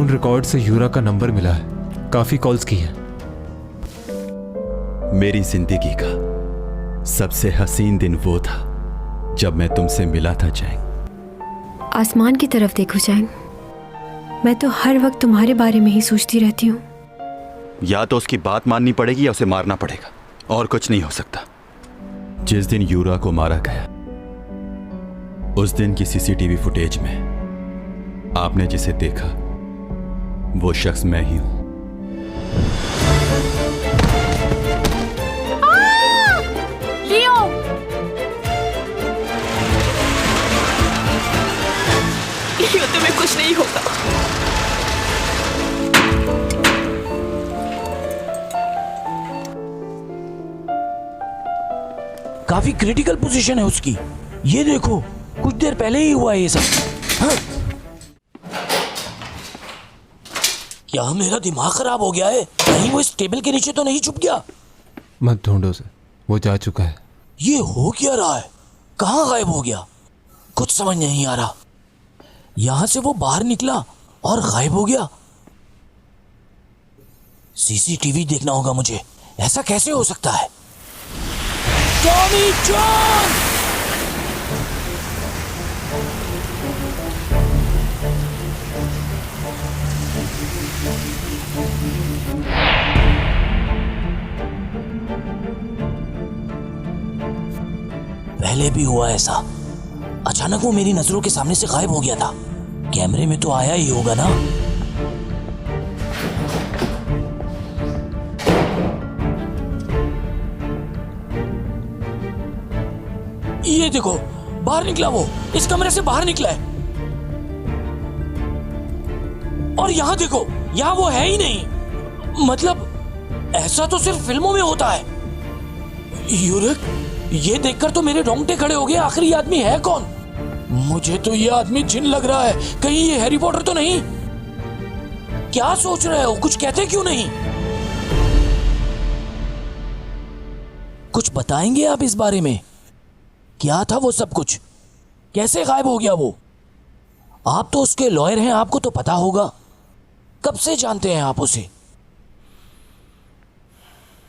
Phone record से यूरा का number मिला है, काफी कॉल्स की हैं। मेरी जिंदगी का सबसे हसीन दिन वो था जब मैं तुमसे मिला था जैंग। आसमान की तरफ देखो जैंग, मैं तो हर वक्त तुम्हारे बारे में ही सोचती रहती हूँ। या तो उसकी बात माननी पड़ेगी या उसे मारना पड़ेगा, और कुछ नहीं हो सकता। जिस दिन यूरा को मारा गया, उस दिन की सीसीटीवी फुटेज में आपने जिसे देखा वो शख्स मैं ही हूं। लियो! लियो, तुम्हें कुछ नहीं होगा। काफी क्रिटिकल पोजीशन है उसकी। ये देखो, कुछ देर पहले ही हुआ है ये सब। हाँ? क्या मेरा दिमाग खराब हो गया है? कहीं वो इस टेबल के नीचे तो नहीं छुप गया? मत ढूंढो उसे, वो जा चुका है। ये हो क्या रहा है? कहाँ गायब हो गया? कुछ समझ नहीं आ रहा। यहां से वो बाहर निकला और गायब हो गया। सीसीटीवी देखना होगा मुझे। ऐसा कैसे हो सकता है? Tommy John! पहले भी हुआ ऐसा। अचानक वो मेरी नजरों के सामने से गायब हो गया था। कैमरे में तो आया ही होगा ना। ये देखो, बाहर निकला वो। इस कमरे से बाहर निकला है। और यहां देखो, यहां वो है ही नहीं। मतलब ऐसा तो सिर्फ फिल्मों में होता है। यूरिक, ये देखकर तो मेरे रोंगटे खड़े हो गए। आखिर ये आदमी है कौन? मुझे तो ये आदमी जिन लग रहा है। कहीं ये हैरी पॉटर तो नहीं? क्या सोच रहे हो? कुछ कहते क्यों नहीं? कुछ बताएंगे आप इस बारे में? क्या था वो सब कुछ? कैसे गायब हो गया वो? आप तो उसके लॉयर हैं, आपको तो पता होगा। कब से जानते हैं आप उसे?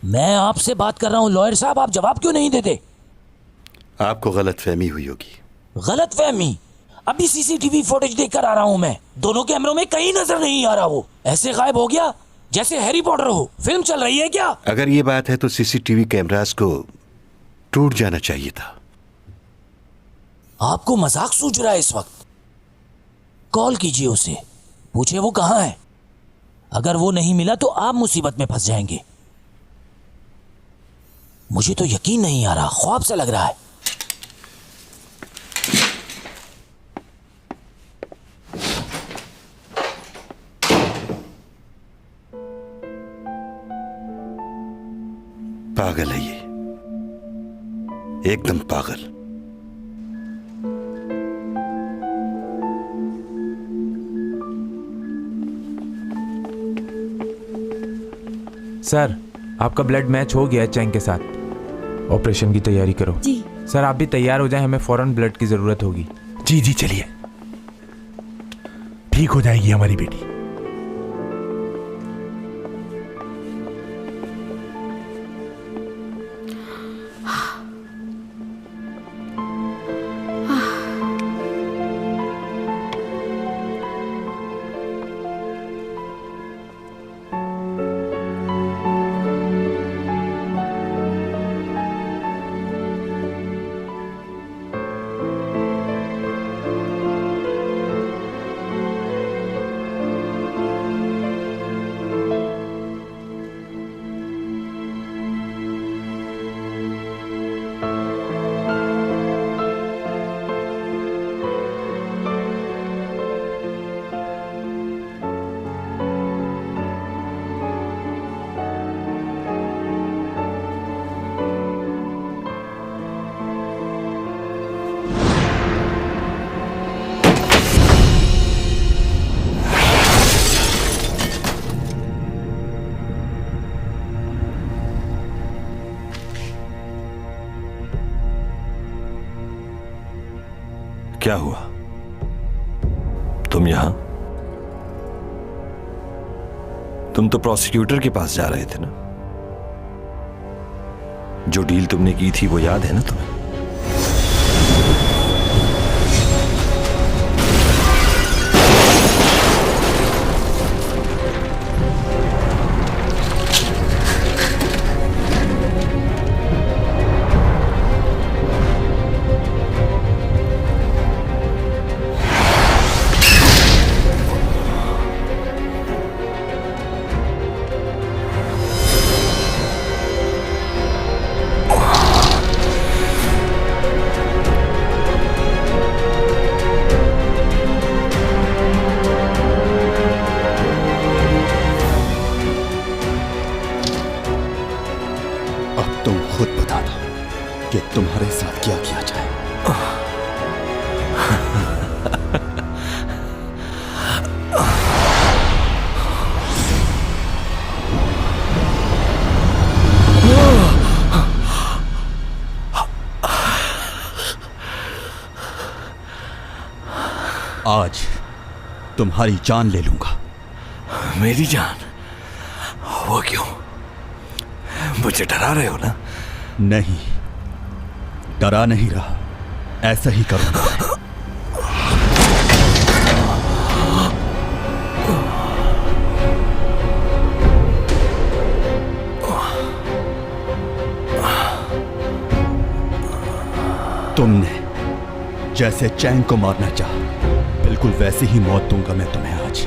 मैं आपसे बात कर रहा हूं लॉयर साहब, आप जवाब क्यों नहीं देते? आपको गलतफहमी हुई होगी। गलतफहमी? अभी सीसीटीवी फुटेज देखकर आ रहा हूं मैं। दोनों कैमरों में कहीं नजर नहीं आ रहा। वो ऐसे गायब हो गया जैसे हैरी पॉटर हो। फिल्म चल रही है क्या? अगर ये बात है तो सीसीटीवी कैमरास को टूट जाना चाहिए था। आपको मजाक सूझ रहा है इस वक्त? कॉल कीजिए उसे, पूछे वो कहां है। अगर वो नहीं मिला तो आप मुसीबत में फंस जाएंगे। मुझे तो यकीन नहीं आ रहा, ख्वाब सा लग रहा है। पागल है ये, एकदम पागल। सर, आपका ब्लड मैच हो गया है चैंग के साथ। ऑपरेशन की तैयारी करो। जी सर, आप भी तैयार हो जाएं, हमें फौरन ब्लड की जरूरत होगी। जी जी, चलिए, ठीक हो जाएगी हमारी बेटी। क्या हुआ? तुम यहां? तुम तो प्रोसिक्यूटर के पास जा रहे थे ना? जो डील तुमने की थी वो याद है ना तुम्हें? तुम खुद बता दो कि तुम्हारे साथ क्या किया जाए। आज तुम्हारी जान ले लूंगा। मेरी जान? वो क्यों? मुझे डरा रहे हो ना? नहीं, डरा नहीं रहा, ऐसा ही करूंगा। तुमने जैसे चैंग को मारना चाहा, बिल्कुल वैसी ही मौत दूंगा मैं तुम्हें आज।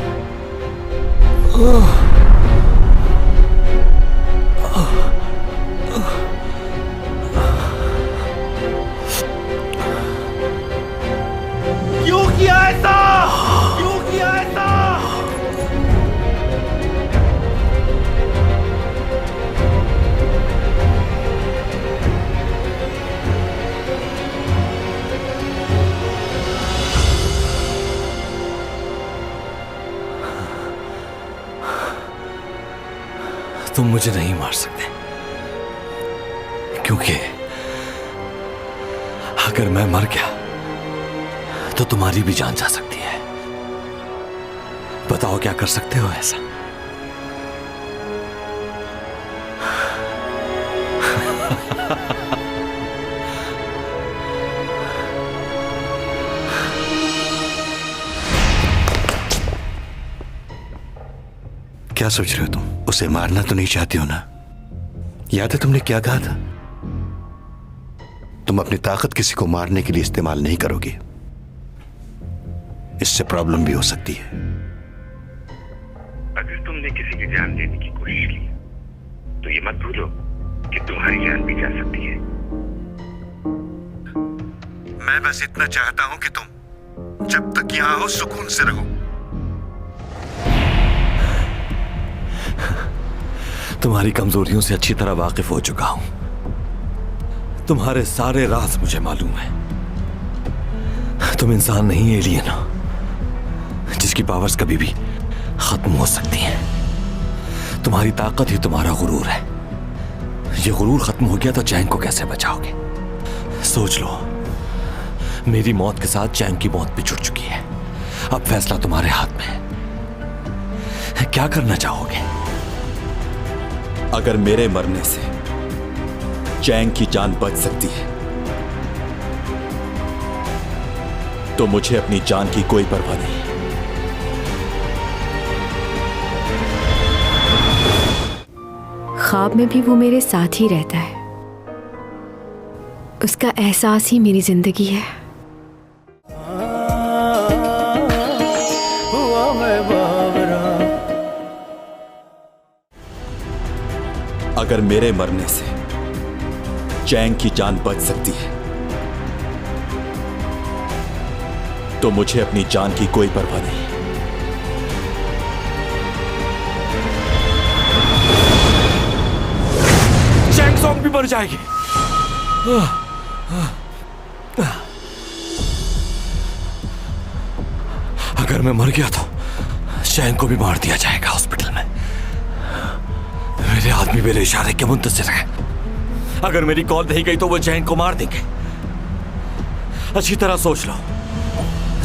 क्यों किया ऐसा? क्यों किया ऐसा? तुम मुझे नहीं मार सकते, क्योंकि अगर मैं मर गया तो तुम्हारी भी जान जा सकती है। बताओ क्या कर सकते हो ऐसा? क्या सोच रहे हो तुम? उसे मारना तो नहीं चाहती हो ना? याद है तुमने क्या कहा था? तुम अपनी ताकत किसी को मारने के लिए इस्तेमाल नहीं करोगे, इससे प्रॉब्लम भी हो सकती है। अगर तुमने किसी की जान लेने की कोशिश की तो ये मत भूलो कि तुम्हारी जान भी जा सकती है। मैं बस इतना चाहता हूं कि तुम जब तक यहां हो सुकून से रहो। तुम्हारी कमजोरियों से अच्छी तरह वाकिफ हो चुका हूं। तुम्हारे सारे राज मुझे मालूम है। तुम इंसान नहीं, एलियन हो, जिसकी पावर्स कभी भी खत्म हो सकती हैं। तुम्हारी ताकत ही तुम्हारा गुरूर है। ये गुरूर खत्म हो गया तो चैंग को कैसे बचाओगे? सोच लो, मेरी मौत के साथ चैंग की मौत भी जुड़ चुकी है। अब फैसला तुम्हारे हाथ में है। क्या करना चाहोगे? अगर मेरे मरने से चैंग की जान बच सकती है तो मुझे अपनी जान की कोई परवाह नहीं। ख्वाब में भी वो मेरे साथ ही रहता है। उसका एहसास ही मेरी जिंदगी है। अगर मेरे मरने से चैंग की जान बच सकती है तो मुझे अपनी जान की कोई परवाह नहीं। चैंग सॉन्ग भी मर जाएगी। अगर मैं मर गया तो चैंग को भी मार दिया जाएगा हॉस्पिटल में। मेरे आदमी मेरे इशारे के मुंतज़िर है। अगर मेरी कॉल नहीं गई तो वो चैंग को मार देंगे। अच्छी तरह सोच लो,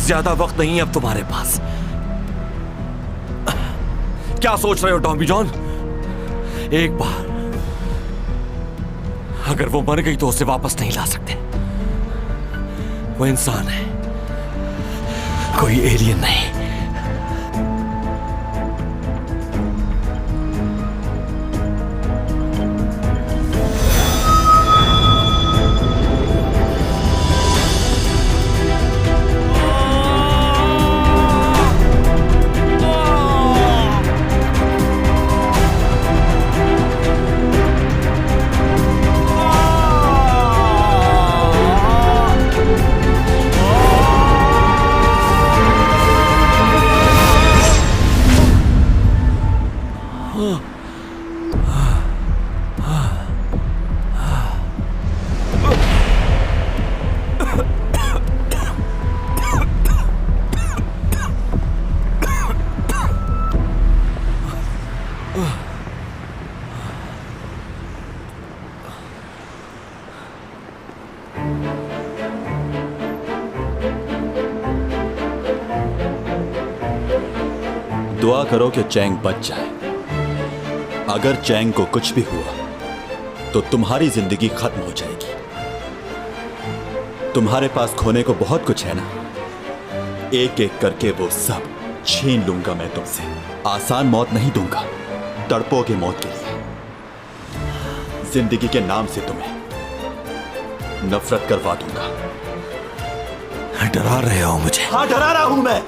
ज्यादा वक्त नहीं है अब तुम्हारे पास। क्या सोच रहे हो टॉमी जॉन? एक बार अगर वो मर गई तो उसे वापस नहीं ला सकते। वो इंसान है, कोई एलियन नहीं। दुआ करो कि चैंग बच जाए। अगर चैंग को कुछ भी हुआ तो तुम्हारी जिंदगी खत्म हो जाएगी। तुम्हारे पास खोने को बहुत कुछ है ना, एक एक करके वो सब छीन लूंगा मैं तुमसे। आसान मौत नहीं दूंगा, तड़पोगे मौत के लिए। जिंदगी के नाम से तुम्हें नफरत करवा दूंगा। डरा रहे हो मुझे? हाँ, डरा रहा हूं मैं।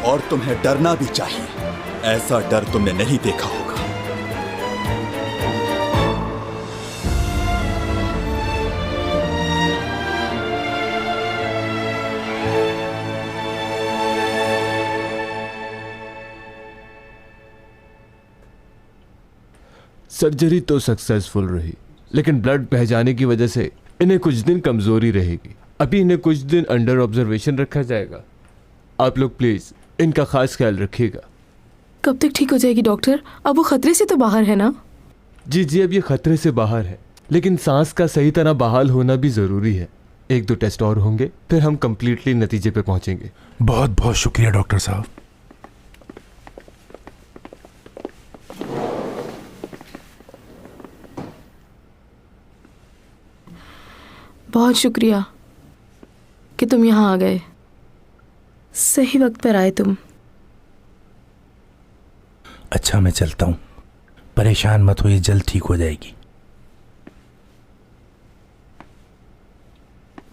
और तुम्हें डरना भी चाहिए। ऐसा डर तुमने नहीं देखा होगा। सर्जरी तो सक्सेसफुल रही, लेकिन ब्लड बह जाने की वजह से इन्हें कुछ दिन कमजोरी रहेगी। अभी इन्हें कुछ दिन अंडर ऑब्जर्वेशन रखा जाएगा। आप लोग प्लीज इनका खास ख्याल रखिएगा। कब तक ठीक हो जाएगी डॉक्टर? अब वो खतरे से तो बाहर है ना? जी जी, अब ये खतरे से बाहर है, लेकिन सांस का सही तरह बहाल होना भी जरूरी है। 1-2 टेस्ट और होंगे, फिर हम कंप्लीटली नतीजे पे पहुंचेंगे। बहुत बहुत शुक्रिया डॉक्टर साहब। बहुत शुक्रिया कि तुम यहाँ आ गए। सही वक्त पर आए तुम। अच्छा, मैं चलता हूँ। परेशान मत हो, ये जल्द ठीक हो जाएगी।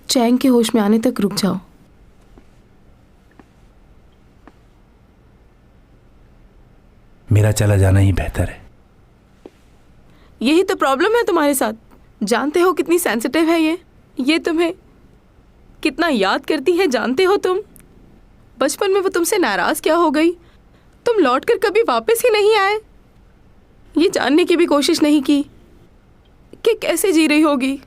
चैंग के होश में आने तक रुक जाओ। मेरा चला जाना ही बेहतर है। यही तो प्रॉब्लम है तुम्हारे साथ। जानते हो कितनी सेंसिटिव है ये तुम्हें कितना याद करती है, जानते हो तुम? बचपन में वो तुमसे नाराज क्या हो गई? तुम लौटकर कभी वापस ही नहीं आए। ये जानने की भी कोशिश नहीं की कि कैसे जी रही होगी।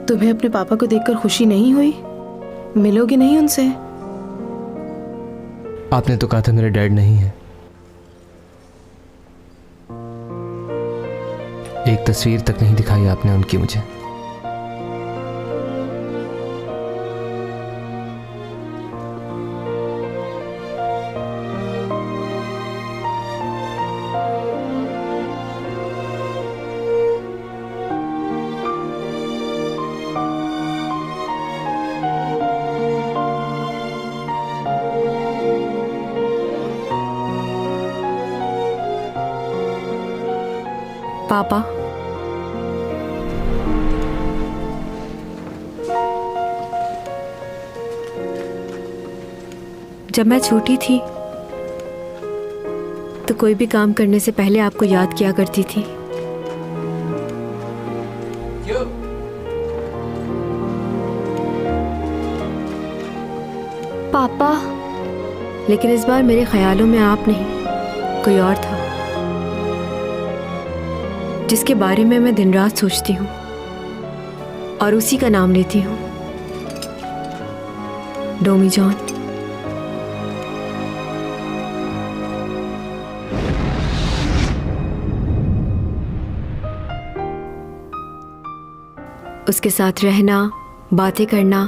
तुम्हें अपने पापा को देखकर खुशी नहीं हुई? मिलोगे नहीं उनसे? आपने तो कहा था मेरे डैड नहीं है। एक तस्वीर तक नहीं दिखाई आपने उनकी मुझे। पापा, जब मैं छोटी थी तो कोई भी काम करने से पहले आपको याद किया करती थी। पापा, लेकिन इस बार मेरे ख्यालों में आप नहीं, कोई और था जिसके बारे में मैं दिन रात सोचती हूँ और उसी का नाम लेती हूँ, डोमी जॉन। उसके साथ रहना, बातें करना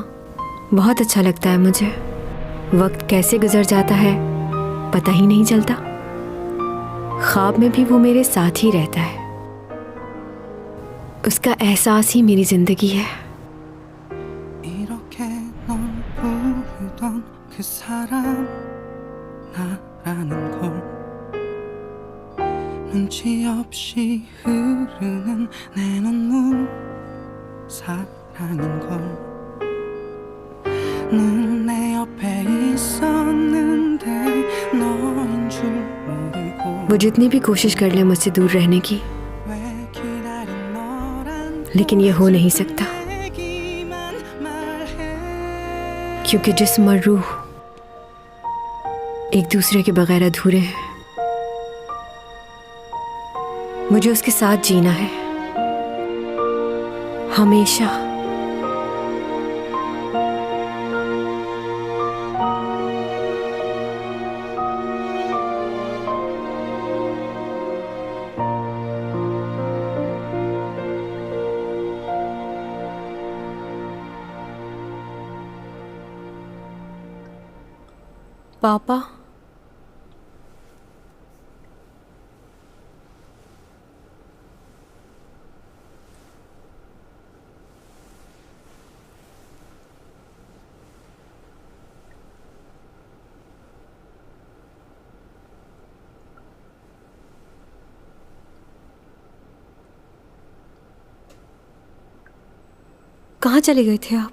बहुत अच्छा लगता है मुझे। वक्त कैसे गुजर जाता है पता ही नहीं चलता। ख्वाब में भी वो मेरे साथ ही रहता है। उसका एहसास ही मेरी जिंदगी है। वो जितनी भी कोशिश कर ले मुझसे दूर रहने की, लेकिन ये हो नहीं सकता, क्योंकि जिस्म और रूह एक दूसरे के बगैर अधूरे हैं। मुझे उसके साथ जीना है हमेशा। पापा, कहाँ चले गए थे आप?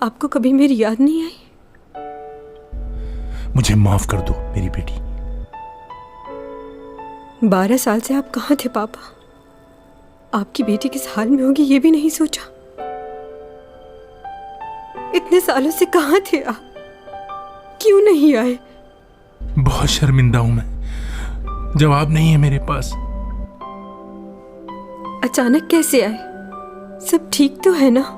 आपको कभी मेरी याद नहीं आई? मुझे माफ कर दो मेरी बेटी। 12 साल से आप कहाँ थे पापा? आपकी बेटी किस हाल में होगी ये भी नहीं सोचा। इतने सालों से कहाँ थे आप? क्यों नहीं आए? बहुत शर्मिंदा हूं मैं, जवाब नहीं है मेरे पास। अचानक कैसे आए? सब ठीक तो है ना?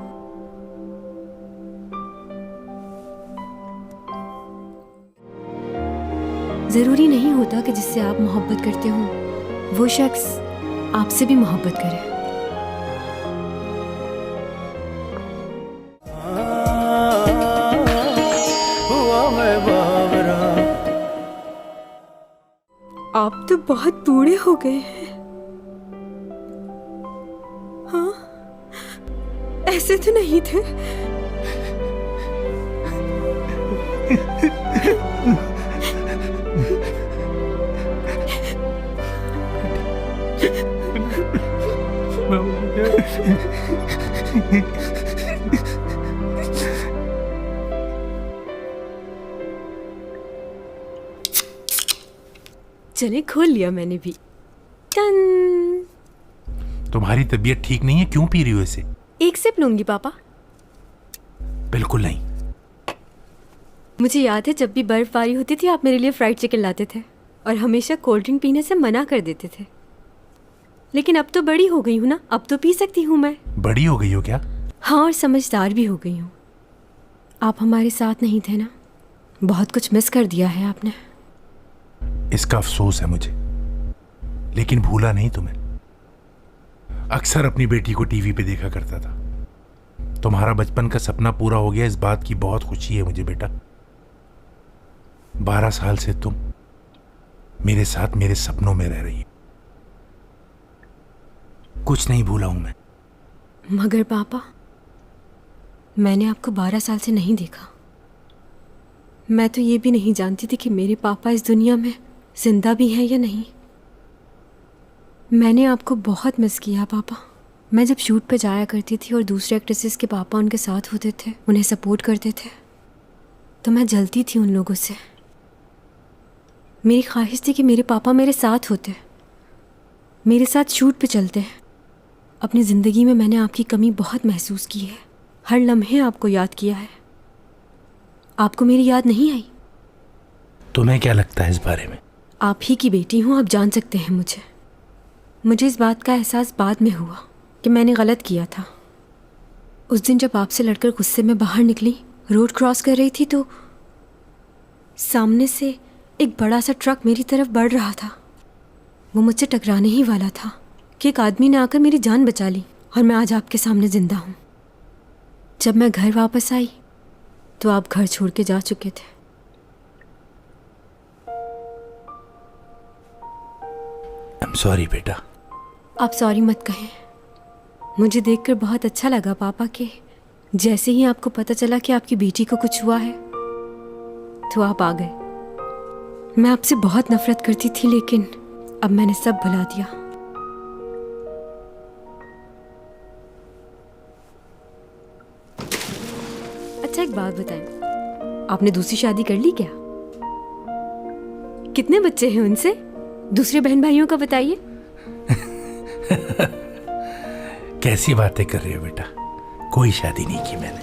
जरूरी नहीं होता कि जिससे आप मोहब्बत करते हो वो शख्स आपसे भी मोहब्बत करे। आप तो बहुत बूढ़े हो गए हैं। हाँ, ऐसे तो नहीं थे। चने खोल लिया मैंने भी। टन। तुम्हारी तबीयत ठीक नहीं है, क्यों पी रही हो इसे? एक सिप लूंगी पापा। बिल्कुल नहीं। मुझे याद है जब भी बर्फबारी होती थी आप मेरे लिए फ्राइड चिकन लाते थे और हमेशा कोल्ड ड्रिंक पीने से मना कर देते थे। लेकिन अब तो बड़ी हो गई हूँ ना, अब तो पी सकती हूँ मैं। बड़ी हो गई हो क्या? हाँ, और समझदार भी हो गई हूँ। आप हमारे साथ नहीं थे ना, बहुत कुछ मिस कर दिया है आपने। इसका अफसोस है मुझे, लेकिन भूला नहीं तुम्हें। अक्सर अपनी बेटी को टीवी पे देखा करता था। तुम्हारा बचपन का सपना पूरा हो गया, इस बात की बहुत खुशी है मुझे बेटा। 12 साल से तुम मेरे साथ मेरे सपनों में रह रही हो। कुछ नहीं भूला हूं मैं। मगर पापा, मैंने आपको 12 साल से नहीं देखा। मैं तो ये भी नहीं जानती थी कि मेरे पापा इस दुनिया में जिंदा भी हैं या नहीं। मैंने आपको बहुत मिस किया पापा। मैं जब शूट पे जाया करती थी और दूसरे एक्ट्रेसेस के पापा उनके साथ होते थे, उन्हें सपोर्ट करते थे, तो मैं जलती थी उन लोगों से। मेरी ख्वाहिश थी कि मेरे पापा मेरे साथ होते, मेरे साथ शूट पे चलते। अपनी ज़िंदगी में मैंने आपकी कमी बहुत महसूस की है, हर लम्हे आपको याद किया है। आपको मेरी याद नहीं आई? तुम्हें क्या लगता है इस बारे में? आप ही की बेटी हूँ, आप जान सकते हैं मुझे इस बात का एहसास बाद में हुआ कि मैंने गलत किया था। उस दिन जब आपसे लड़कर गुस्से में बाहर निकली, रोड क्रॉस कर रही थी, तो सामने से एक बड़ा सा ट्रक मेरी तरफ बढ़ रहा था। वो मुझसे टकराने ही वाला था कि एक आदमी ने आकर मेरी जान बचा ली और मैं आज आपके सामने जिंदा हूँ। जब मैं घर वापस आई तो आप घर छोड़ के जा चुके थे। आई एम सॉरी बेटा। आप सॉरी मत कहें। मुझे देखकर बहुत अच्छा लगा पापा के जैसे ही आपको पता चला कि आपकी बेटी को कुछ हुआ है तो आप आ गए। मैं आपसे बहुत नफरत करती थी, लेकिन अब मैंने सब भुला दिया। अच्छा, एक बात बताएं, आपने दूसरी शादी कर ली क्या? कितने बच्चे हैं उनसे? दूसरे बहन भाइयों का बताइए। कैसी बातें कर रही हो बेटा? कोई शादी नहीं की मैंने।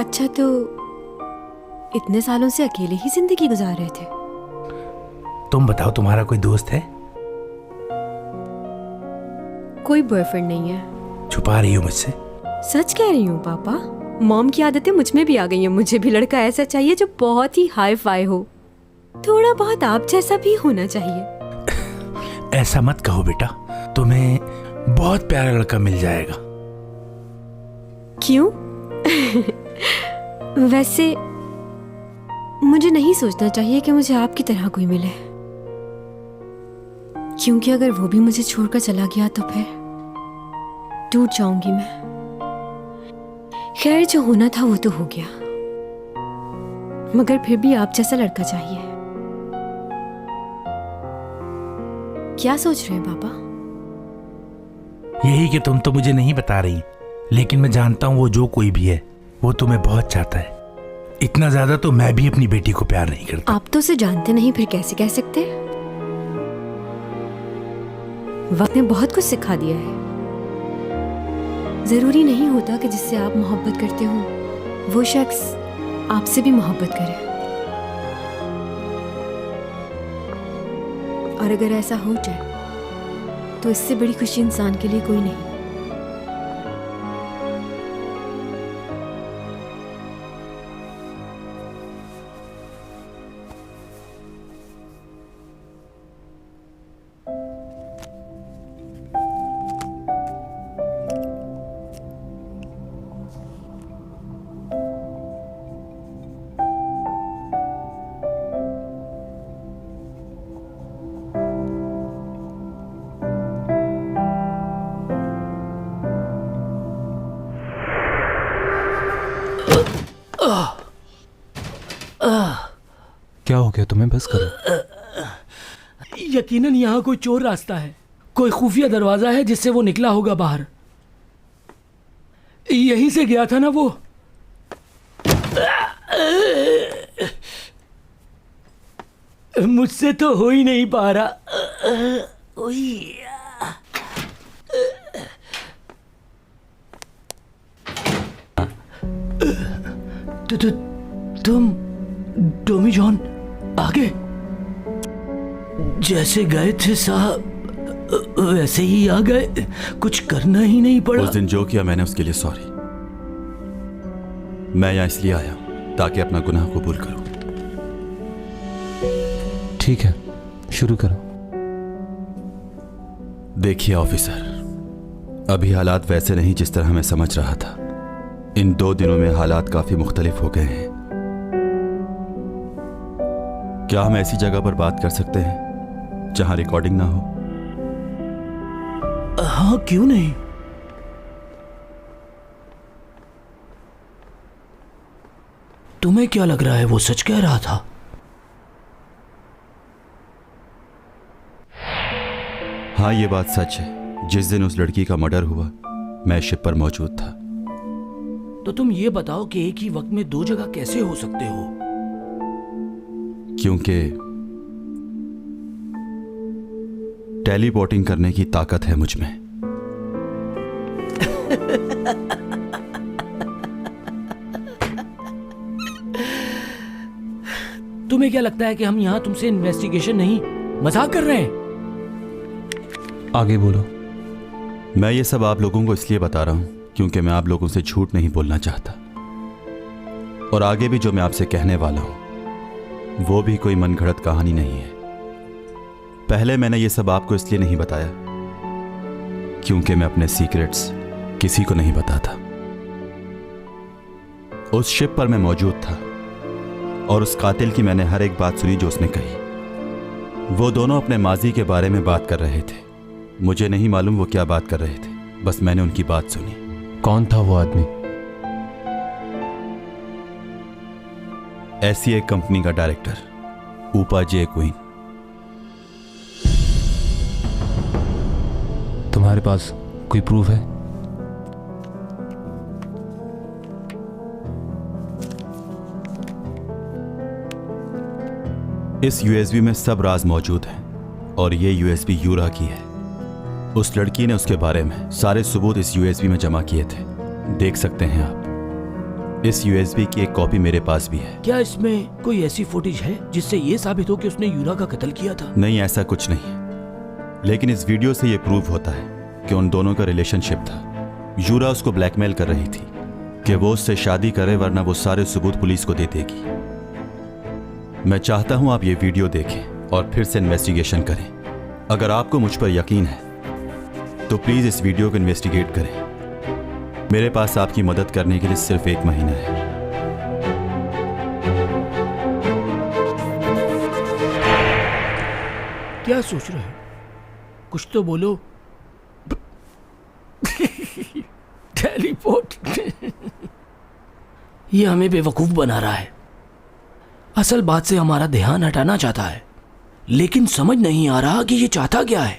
अच्छा, तो इतने सालों से अकेले ही जिंदगी गुजार रहे थे? तुम बताओ, तुम्हारा कोई दोस्त है? कोई बॉयफ्रेंड नहीं है। छुपा रही हो मुझसे? सच कह रही हूँ पापा। मॉम की आदतें मुझ में भी आ गई हैं। मुझे भी लड़का ऐसा चाहिए जो बहुत ही हाई फाई हो, थोड़ा बहुत आप जैसा भी होना चाहिए। ऐसा मत कहो बेटा, तुम्हें बहुत प्यारा लड़का मिल जाएगा। क्यों? वैसे मुझे नहीं सोचना चाहिए कि मुझे आपकी तरह कोई मिले, क्योंकि अगर वो भी मुझे छोड़कर चला गया तो फिर टूट जाऊंगी मैं। खैर, जो होना था वो तो हो गया, मगर फिर भी आप जैसा लड़का चाहिए। क्या सोच रहे हैं पापा? यही कि तुम तो मुझे नहीं बता रही, लेकिन मैं जानता हूं वो जो कोई भी है वो तुम्हें बहुत चाहता है। इतना ज्यादा तो मैं भी अपनी बेटी को प्यार नहीं करता। आप तो उसे जानते नहीं, फिर कैसे कह सकते? वक्त ने बहुत कुछ सिखा दिया है। जरूरी नहीं होता कि जिससे आप मोहब्बत करते हो वो शख्स आपसे भी मोहब्बत करे। और अगर ऐसा हो जाए तो इससे बड़ी खुशी इंसान के लिए कोई नहीं। क्या हो गया तुम्हें? बस करो। यकीनन यहाँ कोई चोर रास्ता है, कोई खुफिया दरवाजा है जिससे वो निकला होगा बाहर। यहीं से गया था ना वो। मुझसे तो हो ही नहीं पा रहा। तुम टॉमी जॉन आ गए? जैसे गए थे साहब वैसे ही आ गए, कुछ करना ही नहीं पड़ा। उस दिन जो किया मैंने उसके लिए सॉरी। मैं यहाँ इसलिए आया हूं ताकि अपना गुनाह कबूल करूं। ठीक है, शुरू करो। देखिए ऑफिसर, अभी हालात वैसे नहीं जिस तरह मैं समझ रहा था। इन 2 दिनों में हालात काफी मुख्तलिफ हो गए हैं। क्या हम ऐसी जगह पर बात कर सकते हैं जहां रिकॉर्डिंग ना हो? हाँ, क्यों नहीं। तुम्हें क्या लग रहा है वो सच कह रहा था? हाँ, ये बात सच है। जिस दिन उस लड़की का मर्डर हुआ मैं शिप पर मौजूद था। तो तुम ये बताओ कि एक ही वक्त में दो जगह कैसे हो सकते हो? क्योंकि टेलीपोर्टिंग करने की ताकत है मुझ में। तुम्हें क्या लगता है कि हम यहाँ तुमसे इन्वेस्टिगेशन नहीं, मजाक कर रहे हैं? आगे बोलो। मैं ये सब आप लोगों को इसलिए बता रहा हूं क्योंकि मैं आप लोगों से झूठ नहीं बोलना चाहता। और आगे भी जो मैं आपसे कहने वाला हूं वो भी कोई मनगढ़ंत कहानी नहीं है। पहले मैंने ये सब आपको इसलिए नहीं बताया क्योंकि मैं अपने सीक्रेट्स किसी को नहीं बताता। उस शिप पर मैं मौजूद था और उस कातिल की मैंने हर एक बात सुनी जो उसने कही। वो दोनों अपने माजी के बारे में बात कर रहे थे। मुझे नहीं मालूम वो क्या बात कर रहे थे, बस मैंने उनकी बात सुनी। कौन था वो आदमी? ऐसी एक कंपनी का डायरेक्टर, ऊपा जे क्वीन। तुम्हारे पास कोई प्रूफ है? इस यूएसबी में सब राज मौजूद है और ये यूएसबी यूरा की है। उस लड़की ने उसके बारे में सारे सबूत इस यूएसबी में जमा किए थे। देख सकते हैं आप। इस यूएसबी की एक कॉपी मेरे पास भी है। क्या इसमें कोई ऐसी फुटेज है जिससे ये साबित हो कि उसने यूरा का कत्ल किया था? नहीं, ऐसा कुछ नहीं है, लेकिन इस वीडियो से ये प्रूव होता है कि उन दोनों का रिलेशनशिप था। यूरा उसको ब्लैकमेल कर रही थी कि वो उससे शादी करे वरना वो सारे सबूत पुलिस को दे देगी। मैं चाहता हूं आप ये वीडियो देखें और फिर से इन्वेस्टिगेशन करें। अगर आपको मुझ पर यकीन है तो प्लीज इस वीडियो को इन्वेस्टिगेट करें। मेरे पास आपकी मदद करने के लिए सिर्फ 1 महीना है। क्या सोच रहे हो? कुछ तो बोलो। टेलीपोर्ट। ये हमें बेवकूफ बना रहा है। असल बात से हमारा ध्यान हटाना चाहता है, लेकिन समझ नहीं आ रहा कि ये चाहता क्या है।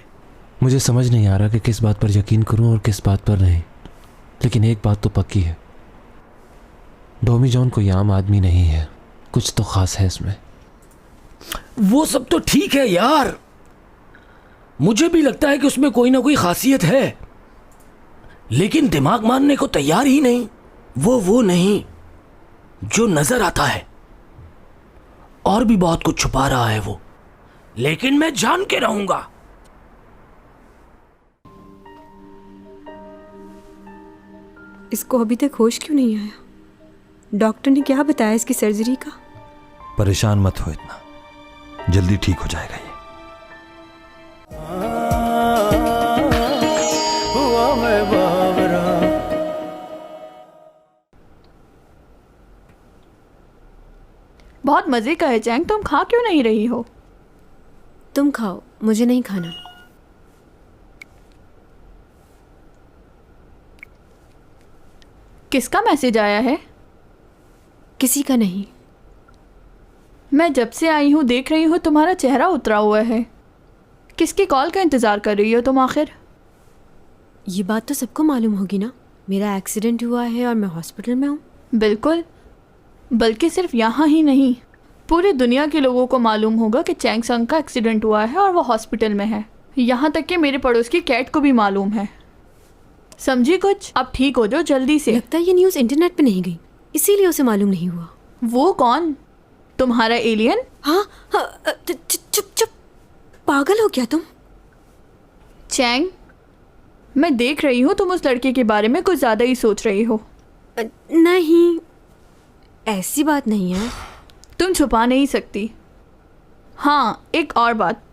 मुझे समझ नहीं आ रहा कि किस बात पर यकीन करूं और किस बात पर नहीं, लेकिन एक बात तो पक्की है, डोमी जॉन कोई आम आदमी नहीं है। कुछ तो खास है इसमें। वो सब तो ठीक है यार, मुझे भी लगता है कि उसमें कोई ना कोई खासियत है, लेकिन दिमाग मानने को तैयार ही नहीं। वो नहीं जो नजर आता है, और भी बहुत कुछ छुपा रहा है वो, लेकिन मैं जान के रहूंगा। इसको अभी तक होश क्यों नहीं आया? डॉक्टर ने क्या बताया इसकी सर्जरी का? परेशान मत हो इतना, जल्दी ठीक हो जाएगा ये। बहुत मजे का है चैंग, तुम खा क्यों नहीं रही हो? तुम खाओ, मुझे नहीं खाना। किसका मैसेज आया है? किसी का नहीं। मैं जब से आई हूँ देख रही हूँ तुम्हारा चेहरा उतरा हुआ है। किसकी कॉल का इंतज़ार कर रही हो तुम आखिर? ये बात तो सबको मालूम होगी ना, मेरा एक्सीडेंट हुआ है और मैं हॉस्पिटल में हूँ। बिल्कुल, बल्कि सिर्फ यहाँ ही नहीं, पूरी दुनिया के लोगों को मालूम होगा कि चैंग संग का एक्सीडेंट हुआ है और वो हॉस्पिटल में है। यहाँ तक कि मेरे पड़ोस की कैट को भी मालूम है। समझी कुछ? अब ठीक हो जाओ जल्दी से। लगता है ये न्यूज़ इंटरनेट पे नहीं गई, इसीलिए उसे मालूम नहीं हुआ। वो कौन? तुम्हारा एलियन? हाँ, चुप, पागल हो क्या तुम? चैंग, मैं देख रही हूँ तुम उस लड़के के बारे में कुछ ज़्यादा ही सोच रही हो। नहीं, ऐसी बात नहीं है। तुम छुपा नहीं सकती। हाँ, एक और बात,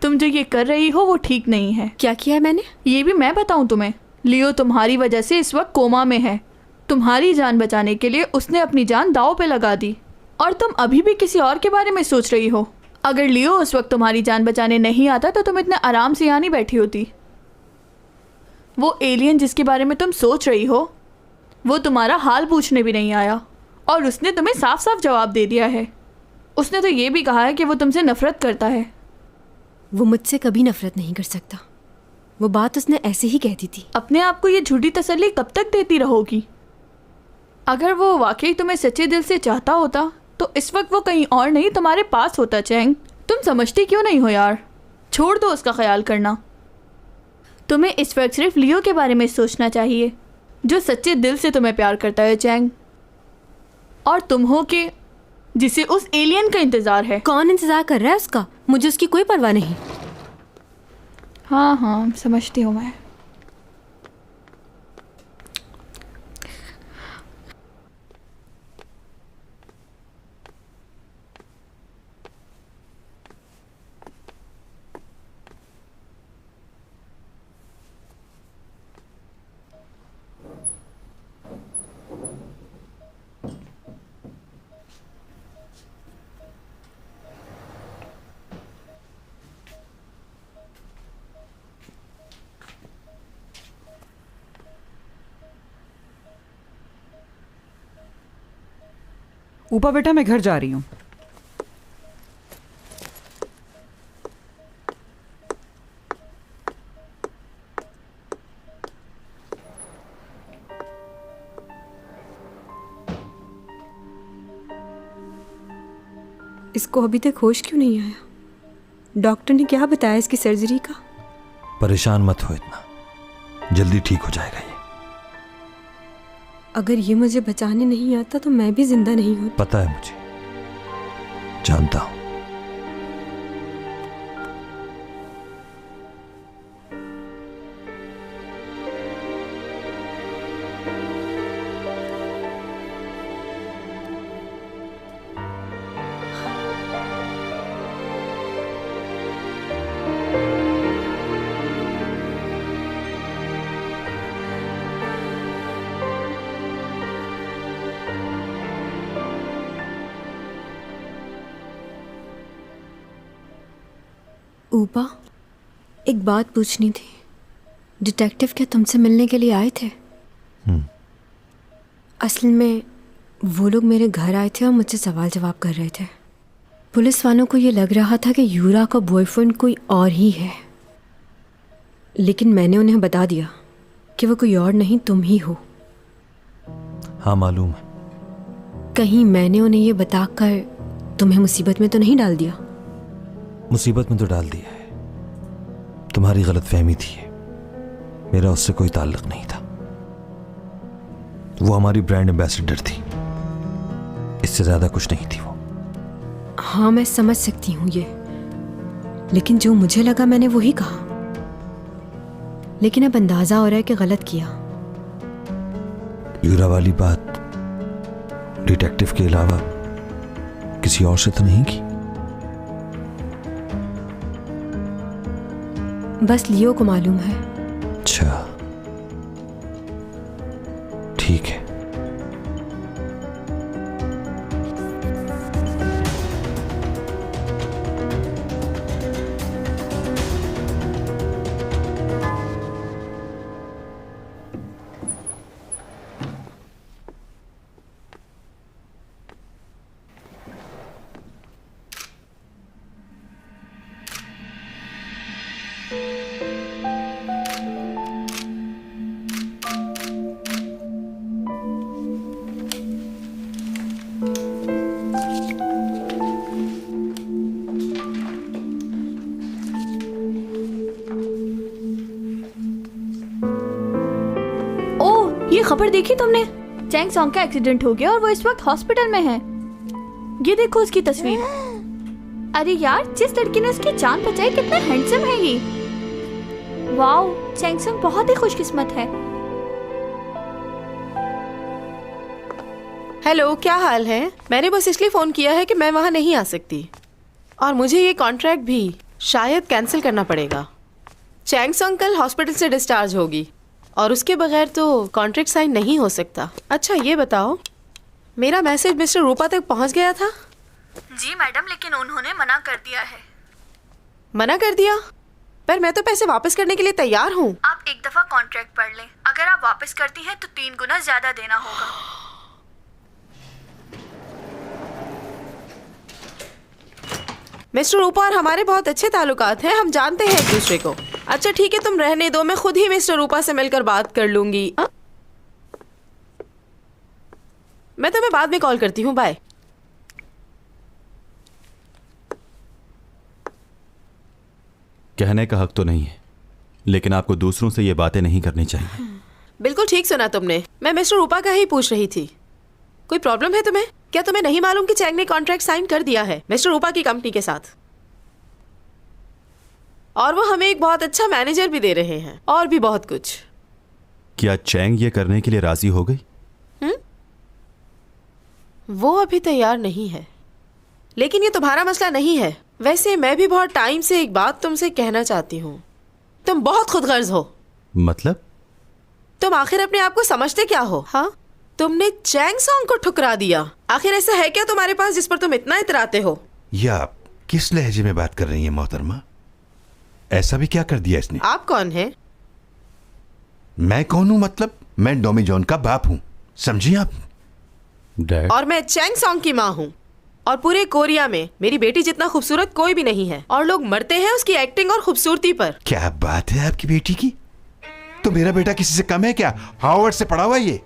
तुम जो ये कर रही हो वो ठीक नहीं है। क्या किया है मैंने? ये भी मैं बताऊँ तुम्हें? लियो तुम्हारी वजह से इस वक्त कोमा में है। तुम्हारी जान बचाने के लिए उसने अपनी जान दांव पे लगा दी, और तुम अभी भी किसी और के बारे में सोच रही हो। अगर लियो उस वक्त तुम्हारी जान बचाने नहीं आता तो तुम इतने आराम से यहाँ नहीं बैठी होती। वो एलियन जिसके बारे में तुम सोच रही हो वो तुम्हारा हाल पूछने भी नहीं आया, और उसने तुम्हें साफ साफ जवाब दे दिया है। उसने तो ये भी कहा है कि वो तुमसे नफरत करता है। वो मुझसे कभी नफरत नहीं कर सकता। वो बात उसने ऐसे ही कह दी थी। अपने आप को ये झूठी तसल्ली कब तक देती रहोगी? अगर वो वाकई तुम्हें सच्चे दिल से चाहता होता तो इस वक्त वो कहीं और नहीं तुम्हारे पास होता। चैंग, तुम समझती क्यों नहीं हो यार? छोड़ दो उसका ख्याल करना। तुम्हें इस वक्त सिर्फ लियो के बारे में सोचना चाहिए, जो सच्चे दिल से तुम्हें प्यार करता है चैंग। और तुम हो के जिसे उस एलियन का इंतजार है। कौन इंतजार कर रहा है उसका? मुझे उसकी कोई परवाह नहीं। हाँ हाँ, समझती हूँ मैं। ऊपर बेटा, मैं घर जा रही हूँ। इसको अभी तक होश क्यों नहीं आया? डॉक्टर ने क्या बताया इसकी सर्जरी का? परेशान मत हो इतना, जल्दी ठीक हो जाएगा ये। अगर ये मुझे बचाने नहीं आता तो मैं भी जिंदा नहीं हूँ। पता है मुझे, जानता हूं। ऊपा, एक बात पूछनी थी। डिटेक्टिव क्या तुमसे मिलने के लिए आए थे? असल में वो लोग मेरे घर आए थे और मुझसे सवाल जवाब कर रहे थे। पुलिस वालों को ये लग रहा था कि यूरा का बॉयफ्रेंड कोई और ही है, लेकिन मैंने उन्हें बता दिया कि वो कोई और नहीं, तुम ही हो। हाँ मालूम है। कहीं मैंने उन्हें ये बताकर तुम्हें मुसीबत में तो नहीं डाल दिया? मुसीबत में तो डाल दिया है, तुम्हारी गलतफहमी थी। मेरा उससे कोई ताल्लुक नहीं था। वो हमारी ब्रांड एम्बेसडर थी, इससे ज्यादा कुछ नहीं थी वो। हाँ, मैं समझ सकती हूँ ये, लेकिन जो मुझे लगा मैंने वही कहा। लेकिन अब अंदाजा हो रहा है कि गलत किया। यूरा वाली बात डिटेक्टिव के अलावा किसी और से तो नहीं की? बस लियो को मालूम है। अच्छा, ठीक है। ये खबर देखी तुमने? चैंग सॉन्ग का एक्सीडेंट हो गया और वो इस वक्त हॉस्पिटल में है। ये देखो उसकी तस्वीर। अरे यार, जिस लड़की ने उसकी जान बचाई, कितना हैंडसम है ये। वाओ, चैंग सॉन्ग बहुत ही खुशकिस्मत है। हेलो, क्या हाल है? मैंने बस इसलिए फ़ोन किया है कि मैं वहाँ नहीं आ सकती और मुझे ये कॉन्ट्रैक्ट भी शायद कैंसिल करना पड़ेगा। चैंग सॉन्ग कल हॉस्पिटल से डिस्चार्ज होगी और उसके बगैर तो कॉन्ट्रैक्ट साइन नहीं हो सकता। अच्छा ये बताओ, मेरा मैसेज मिस्टर रूपा तक पहुंच गया था? जी मैडम, लेकिन उन्होंने मना कर दिया है। मना कर दिया? पर मैं तो पैसे वापस करने के लिए तैयार हूँ। आप एक दफा कॉन्ट्रैक्ट पढ़ लें, अगर आप वापस करती हैं तो 3 गुना ज्यादा देना होगा। मिस्टर रूपा और हमारे बहुत अच्छे ताल्लुकात हैं, हम जानते हैं एक दूसरे को। अच्छा ठीक है, तुम रहने दो, मैं खुद ही मिस्टर रूपा से मिलकर बात कर लूंगी। मैं तुम्हें बाद में कॉल करती हूँ, बाय। कहने का हक तो नहीं है, लेकिन आपको दूसरों से ये बातें नहीं करनी चाहिए। बिल्कुल ठीक सुना तुमने, मैं मिस्टर रूपा का ही पूछ रही थी। कोई प्रॉब्लम है तुम्हें? क्या तुम्हें नहीं मालूम कि चैंग ने कॉन्ट्रैक्ट साइन कर दिया है मिस्टर रूपा की कंपनी के साथ, और वो हमें एक बहुत अच्छा मैनेजर भी दे रहे हैं, और भी बहुत कुछ। क्या चैंग ये करने के लिए राजी हो गई? वो अभी तैयार नहीं है, लेकिन ये तुम्हारा मसला नहीं है। वैसे मैं भी बहुत टाइम से एक बात तुमसे कहना चाहती हूँ। तुम बहुत खुदगर्ज हो। मतलब? तुम आखिर अपने आप को समझते क्या हो? हाँ, तुमने चैंग सॉन्ग को ठुकरा दिया। आखिर ऐसा है क्या तुम्हारे पास जिस पर तुम इतना इतराते हो? ये आप किस लहजे में बात कर रही हैं मोहतरमा? ऐसा भी क्या कर दिया इसने? आप कौन हैं? मैं कौन हूं? मतलब मैं डोमी जॉन का बाप हूं, समझी आप? डैड? और मैं चैंग सॉन्ग की माँ हूँ, और पूरे कोरिया में मेरी बेटी जितना खूबसूरत कोई भी नहीं है, और लोग मरते हैं उसकी एक्टिंग और खूबसूरती पर। क्या बात है आपकी बेटी की? तो मेरा बेटा किसी से कम है क्या? हार्वर्ड से पढ़ा हुआ, ये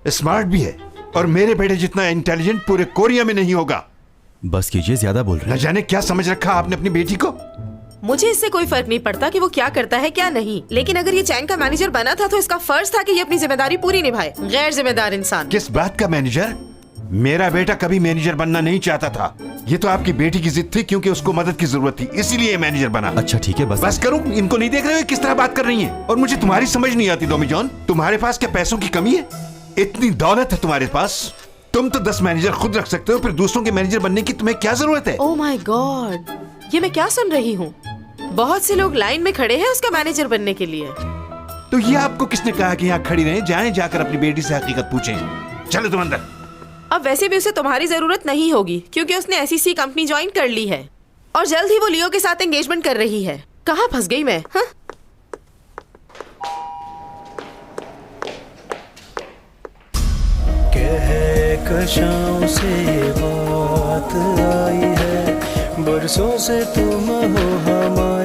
स्मार्ट भी है, और मेरे बेटे जितना इंटेलिजेंट पूरे कोरिया में नहीं होगा। बस कीजिए, ज्यादा बोल रहे न हैं। जाने क्या समझ रखा आपने अपनी बेटी को। मुझे इससे कोई फर्क नहीं पड़ता कि वो क्या करता है क्या नहीं, लेकिन अगर ये चैंग का मैनेजर बना था तो इसका फर्ज था कि ये अपनी जिम्मेदारी पूरी निभाए। गैर जिम्मेदार इंसान। किस बात का मैनेजर? मेरा बेटा कभी मैनेजर बनना नहीं चाहता था। ये तो आपकी बेटी की जिद थी, क्योंकि उसको मदद की जरूरत थी, इसीलिए ये मैनेजर बना। अच्छा ठीक है, बस करूं? इनको नहीं देख रहे हो किस तरह बात कर रही हैं? और मुझे तुम्हारी समझ नहीं आती डोमी जॉन। तुम्हारे पास क्या पैसों की कमी है? इतनी दौलत है तुम्हारे पास, तुम तो 10 मैनेजर खुद रख सकते हो, फिर दूसरों के मैनेजर बनने की तुम्हें क्या जरूरत है? ओह माय गॉड, ये मैं क्या सुन रही हूँ? बहुत से लोग लाइन में खड़े हैं उसका मैनेजर बनने के लिए। तो ये आपको किसने कहा कि यहाँ खड़ी रहें? जाएं जाकर अपनी बेटी से हकीकत पूछें। चलो तुम अंदर। अब वैसे भी उसे तुम्हारी जरूरत नहीं होगी, क्योंकि उसने एसईसी कंपनी ज्वाइन कर ली है, और जल्द ही वो लियो के साथ एंगेजमेंट कर रही है। कहाँ फंस गई मैं? हाँ? कहकशां से बात आई है, बरसों से तुम हो हमारे